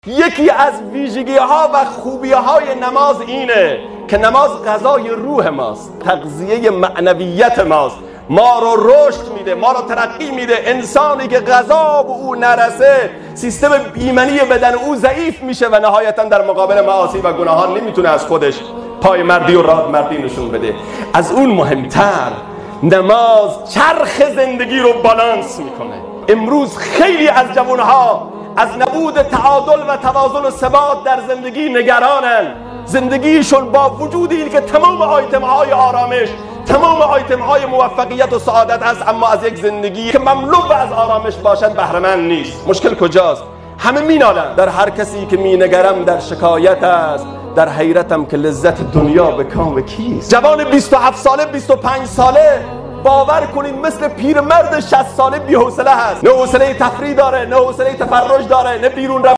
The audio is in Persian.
یکی از ویژگی ها و خوبی های نماز اینه که نماز غذای روح ماست، تغذیه معنویت ماست، ما رو رشد میده، ما رو ترقی میده. انسانی که غذا به او نرسه سیستم ایمنی بدن او ضعیف میشه و نهایتا در مقابل معاصی و گناهان نمیتونه از خودش پای مردی و راه مردی نشون بده. از اون مهمتر نماز چرخ زندگی رو بالانس میکنه. امروز خیلی از جوانها از نبود تعادل و توازن و ثبات در زندگی نگرانن. زندگیشون با وجود این که تمام آیتم های آرامش، تمام آیتم های موفقیت و سعادت هست، اما از یک زندگی که مملو از آرامش باشد بهره مند نیست. مشکل کجاست؟ همه مینالن. در هر کسی که مینگرم در شکایت است، در حیرتم که لذت دنیا به کام کیست. جوان 27 ساله 25 ساله باور کنید مثل پیرمرد 60 ساله بی‌حوصله هست. نه حوصله تفریح داره، نه حوصله تفرج داره، نه بیرون